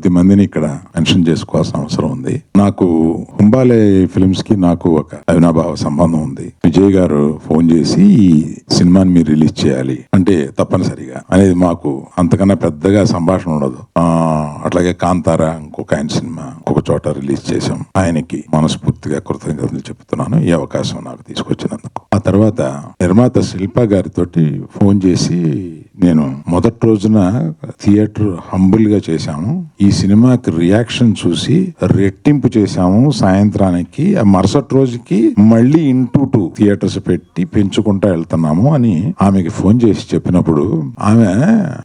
కొద్ది మందిని ఇక్కడ మెన్షన్ చేసుకోవాల్సిన అవసరం ఉంది. నాకు హుంబాలే ఫిల్మ్స్ కి నాకు ఒక అవినాభావ సంబంధం ఉంది. విజయ్ గారు ఫోన్ చేసి ఈ సినిమాని మీరు రిలీజ్ చేయాలి అంటే తప్పనిసరిగా అనేది మాకు అంతకన్నా పెద్దగా సంభాషణ ఉండదు. అట్లాగే కాంతారా ఇంకొక ఆయన సినిమా ఒక చోట రిలీజ్ చేశాం. ఆయనకి మనస్ఫూర్తిగా కృతజ్ఞతలు చెప్తున్నాను ఈ అవకాశం నాకు తీసుకొచ్చినందుకు. ఆ తర్వాత నిర్మాత శిల్ప గారితోటి ఫోన్ చేసి నేను మొదటి రోజున థియేటర్ హంబుల్ గా చేశాము, ఈ సినిమాకి రియాక్షన్ చూసి రెట్టింపు చేశాము, సాయంత్రానికి ఆ మరుసటి రోజుకి మళ్ళీ ఇంటూ 2 థియేటర్స్ పెట్టి పెంచుకుంటా వెళ్తున్నాము అని ఆమెకి ఫోన్ చేసి చెప్పినప్పుడు ఆమె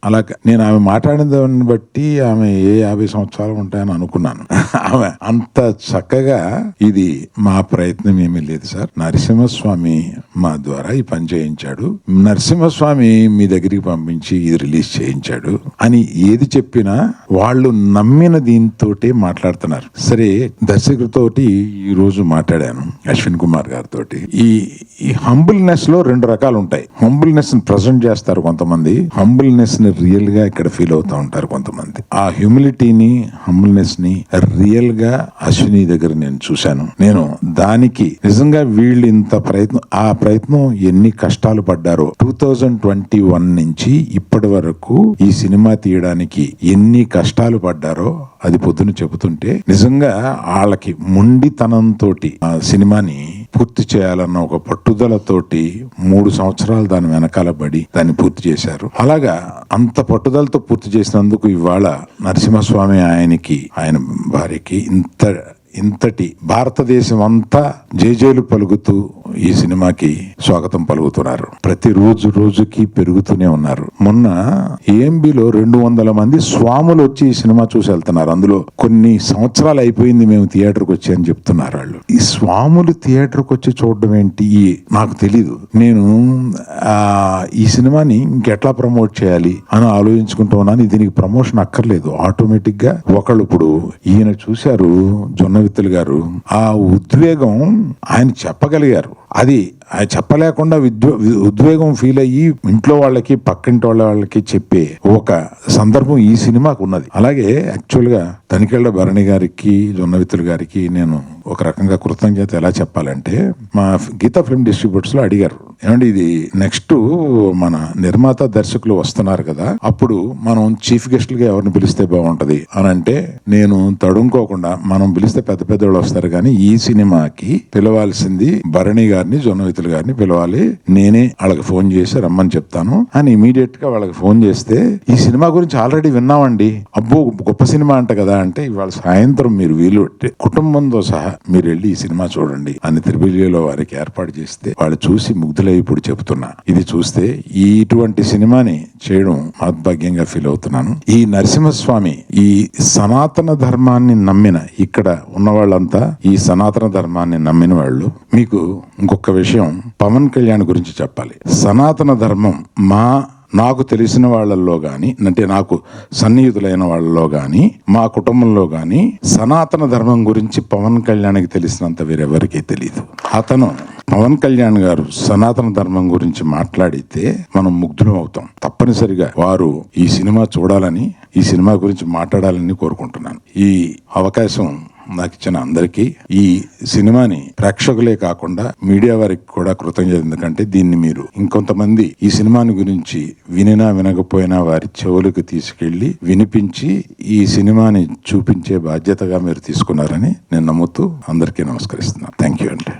అలా నేను ఆమె మాట్లాడిన దాన్ని బట్టి ఆమె ఏ 50 సంవత్సరాలు ఉంటాయని అనుకున్నాను. ఆమె అంత చక్కగా ఇది మా ప్రయత్నం ఏమీ లేదు సార్, నరసింహస్వామి మా ద్వారా ఈ పని చేయించాడు, నరసింహస్వామి మీ దగ్గరికి పంపించి ఇది రిలీజ్ చేయించాడు అని ఏది చెప్పినా వాళ్ళు నమ్మిన దీంతోటే మాట్లాడుతున్నారు. సరే, దర్శకుడితోటి ఈ రోజు మాట్లాడాను అశ్విన్ కుమార్ గారితో. ఈ హంబుల్నెస్ లో 2 రకాలు ఉంటాయి. హంబుల్నెస్ ని ప్రజెంట్ చేస్తారు కొంతమంది, హంబుల్నెస్ ని రియల్ గా ఇక్కడ ఫీల్ అవుతా ఉంటారు కొంతమంది. ఆ హ్యూమిలిటీని హంబుల్నెస్ ని రియల్ గా అశ్విని దగ్గర నేను చూశాను. నేను దానికి నిజంగా వీళ్ళు ఇంత ఆ ప్రయత్నం ఎన్ని కష్టాలు పడ్డారో 2021 నుంచి ఇప్పటి వరకు ఈ సినిమా తీయడానికి ఎన్ని కష్టాలు పడ్డారో అది పొద్దున చెబుతుంటే నిజంగా వాళ్ళకి మొండితనంతో ఆ సినిమాని పూర్తి చేయాలన్న ఒక పట్టుదలతోటి 3 సంవత్సరాలు దాని వెనకాల పడి దాన్ని పూర్తి చేశారు. అలాగా అంత పట్టుదలతో పూర్తి చేసినందుకు ఇవాళ నరసింహస్వామి ఆయనకి ఆయన భార్యకి ఇంతటి భారతదేశం అంతా జేజేలు పలుకుతూ ఈ సినిమాకి స్వాగతం పలుకుతున్నారు. ప్రతి రోజుకి పెరుగుతూనే ఉన్నారు. మొన్న ఏఎంబిలో 200 మంది స్వాములు వచ్చి ఈ సినిమా చూసి వెళ్తున్నారు. అందులో కొన్ని సంవత్సరాలు అయిపోయింది మేము థియేటర్కి వచ్చి అని చెప్తున్నారు వాళ్ళు. ఈ స్వాములు థియేటర్కి వచ్చి చూడడం ఏంటి నాకు తెలీదు. నేను ఈ సినిమాని ఇంకెట్లా ప్రమోట్ చేయాలి అని ఆలోచించుకుంటూ ఉన్నాను. దీనికి ప్రమోషన్ అక్కర్లేదు, ఆటోమేటిక్ గా ఒకళ్ళు ఇప్పుడు ఈయన చూశారు జొన్నవిత్తులు గారు, ఆ ఉద్వేగం ఆయన చెప్పగలిగారు. అది ఆయన చెప్పలేకుండా ఉద్వేగం ఫీల్ అయ్యి ఇంట్లో వాళ్ళకి పక్కింటి వాళ్ళకి చెప్పే ఒక సందర్భం ఈ సినిమాకు ఉన్నది. అలాగే యాక్చువల్ గా తనికెళ్ళ భరణి గారికి జొన్నవిత్తులు గారికి నేను ఒక రకంగా కృతజ్ఞత ఎలా చెప్పాలంటే, మా గీతా ఫిల్మ్ డిస్ట్రిబ్యూటర్స్ లో అడిగారు, ఏమంటే ఇది నెక్స్ట్ మన నిర్మాత దర్శకులు వస్తున్నారు కదా, అప్పుడు మనం చీఫ్ గెస్ట్లుగా ఎవరిని పిలిస్తే బాగుంటది అని అంటే, నేను తడుముకోకుండా మనం పిలిస్తే పెద్ద వాళ్ళు వస్తారు కానీ ఈ సినిమాకి పిలవాల్సింది భరణి గారిని జొన్నవిత్తులు గారిని పిలవాలి, నేనే వాళ్ళకి ఫోన్ చేసి రమ్మని చెప్తాను అని ఇమీడియట్ గా వాళ్ళకి ఫోన్ చేస్తే, ఈ సినిమా గురించి ఆల్రెడీ విన్నామండి, అబ్బో గొప్ప సినిమా అంట కదా అంటే, ఇవాళ సాయంత్రం మీరు వీలు పెట్టి కుటుంబంతో సహా మీరు వెళ్ళి ఈ సినిమా చూడండి అని త్రిబిలిలో వారికి ఏర్పాటు చేస్తే వాళ్ళు చూసి ముగ్ధులై ఇప్పుడు చెబుతున్నా, ఇది చూస్తే ఇటువంటి సినిమాని చేయడం మహద్భాగ్యంగా ఫీల్ అవుతున్నాను. ఈ నరసింహస్వామి ఈ సనాతన ధర్మాన్ని నమ్మిన, ఇక్కడ ఉన్న వాళ్ళంతా ఈ సనాతన ధర్మాన్ని నమ్మిన వాళ్ళు. మీకు ఇంకొక విషయం పవన్ కళ్యాణ్ గురించి చెప్పాలి. సనాతన ధర్మం నాకు తెలిసిన వాళ్ళల్లో గాని, అంటే నాకు సన్నిహితులైన వాళ్ళలో గాని, మా కుటుంబంలో గాని సనాతన ధర్మం గురించి పవన్ కళ్యాణ్కి తెలిసినంత వేరెవరికీ తెలియదు. పవన్ కళ్యాణ్ గారు సనాతన ధర్మం గురించి మాట్లాడితే మనం ముగ్ధులం అవుతాం. తప్పనిసరిగా వారు ఈ సినిమా చూడాలని, ఈ సినిమా గురించి మాట్లాడాలని కోరుకుంటున్నాను. ఈ అవకాశం నాకు ఇచ్చిన అందరికీ, ఈ సినిమాని ప్రేక్షకులే కాకుండా మీడియా వారికి కూడా కృతజ్ఞత. ఎందుకంటే దీన్ని మీరు ఇంకొంతమంది ఈ సినిమాని గురించి వినినా వినకపోయినా వారి చెవులకు తీసుకెళ్లి వినిపించి ఈ సినిమాని చూపించే బాధ్యతగా మీరు తీసుకున్నారని నేను నమ్ముతూ అందరికీ నమస్కరిస్తున్నాను. థ్యాంక్ యూ అండి.